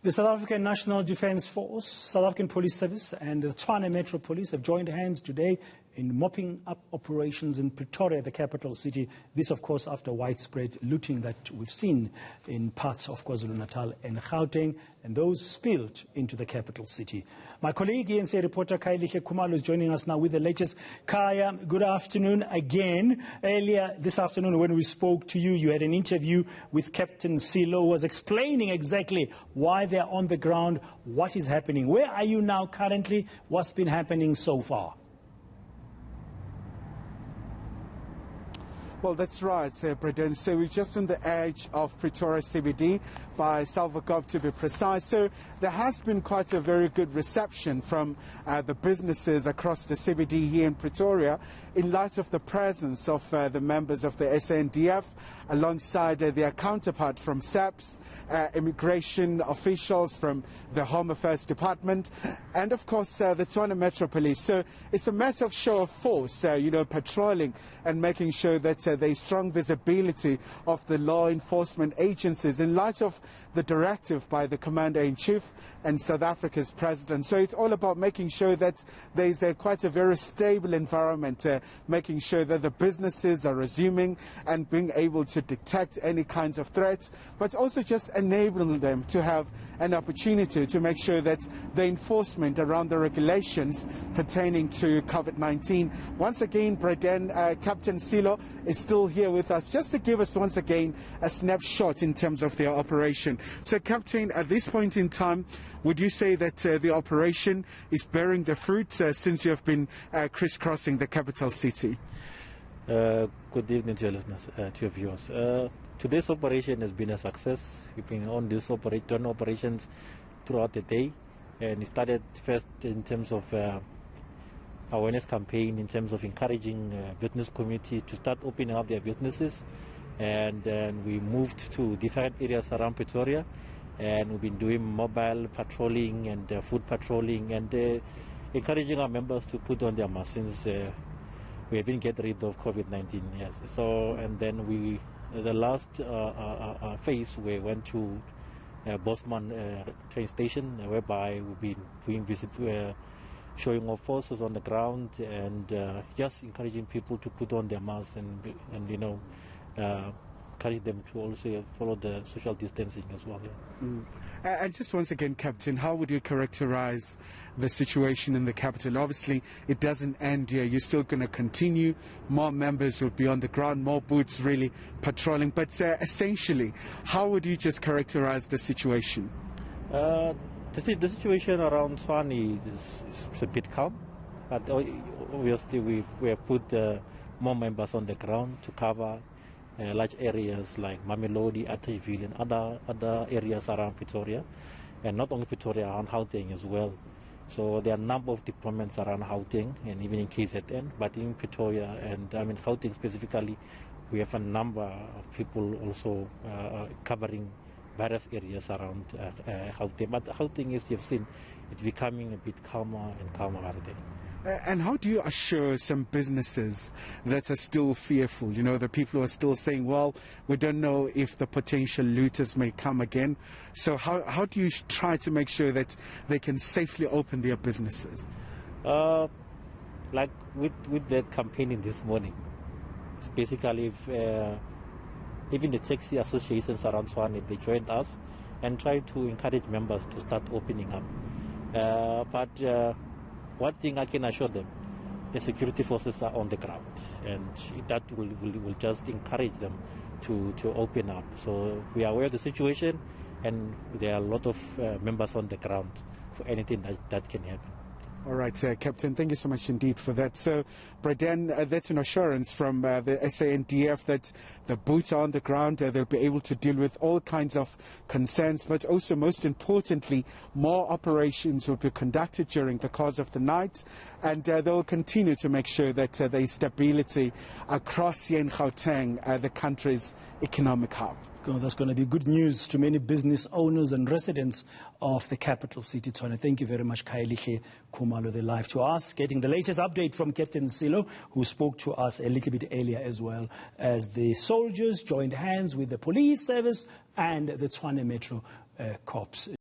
The South African National Defence Force, South African Police Service and the Tshwane Metro Police have joined hands today in mopping up operations in Pretoria, the capital city. This, of course, after widespread looting that we've seen in parts of KwaZulu-Natal and Gauteng, and those spilled into the capital city. My colleague, eNCA reporter Khayalihle Khumalo, is joining us now with the latest. Kaya, good afternoon again. Earlier this afternoon when we spoke to you, you had an interview with Captain Silo, who was explaining exactly why they're on the ground, what is happening. Where are you now currently? What's been happening so far? Well, that's right, Brendan. So we're just on the edge of Pretoria CBD, by Salvagov to be precise. So there has been quite a very good reception from the businesses across the CBD here in Pretoria in light of the presence of the members of the SANDF alongside their counterpart from SAPS, immigration officials from the Home Affairs Department, and of course the Tshwane Metro Police. So it's a matter of show of force, patrolling and making sure that there is strong visibility of the law enforcement agencies in light of the directive by the Commander-in-Chief and South Africa's President. So it's all about making sure that there is quite a very stable environment, making sure that the businesses are resuming and being able to detect any kinds of threats, but also just enabling them to have an opportunity to make sure that the enforcement around the regulations pertaining to COVID-19. Once again, Brendan, Captain Silo is still here with us just to give us once again a snapshot in terms of their operation. So, Captain, at this point in time, would you say that the operation is bearing the fruit since you have been crisscrossing the capital city? Good evening to your listeners, to your viewers. Today's operation has been a success. We've been on these operations throughout the day, and it started first in terms of awareness campaign, in terms of encouraging business community to start opening up their businesses, and then we moved to different areas around Pretoria, and we've been doing mobile patrolling and food patrolling and encouraging our members to put on their masks since we have been getting rid of COVID-19. Yes. So, and then the last phase we went to Bosman train station, whereby we've been doing showing of forces on the ground and just encouraging people to put on their masks and encourage them to also follow the social distancing as well. Yeah. And just once again, Captain, how would you characterize the situation in the capital? Obviously, it doesn't end here. You're still going to continue. More members will be on the ground, more boots really patrolling. But essentially, how would you just characterize the situation? The situation around Tshwane is a bit calm, but obviously we have put more members on the ground to cover large areas like Mamelodi, Atteridgeville and other areas around Pretoria, and not only Pretoria, around Gauteng as well. So there are a number of deployments around Gauteng and even in KZN, but in Pretoria and Gauteng specifically, we have a number of people also covering various areas around Gauteng. But Gauteng, as you've seen, it's becoming a bit calmer and calmer every day. And how do you assure some businesses that are still fearful? The people who are still saying, well, we don't know if the potential looters may come again. So how do you try to make sure that they can safely open their businesses? Like with the campaigning this morning, it's basically even the taxi associations around Tshwane, they joined us and tried to encourage members to start opening up. But one thing I can assure them, the security forces are on the ground, and that will just encourage them to open up. So we are aware of the situation, and there are a lot of members on the ground for anything that can happen. All right, Captain, thank you so much indeed for that. So, Brendan, that's an assurance from the SANDF that the boots are on the ground. They'll be able to deal with all kinds of concerns, but also, most importantly, more operations will be conducted during the course of the night, and they will continue to make sure that there is stability across here in Gauteng, the country's economic hub. That's going to be good news to many business owners and residents of the capital city, Tshwane. Thank you very much, Khayalihle Khumalo, the live to us, getting the latest update from Captain Silo, who spoke to us a little bit earlier as well, as the soldiers joined hands with the police service and the Tshwane Metro Corps.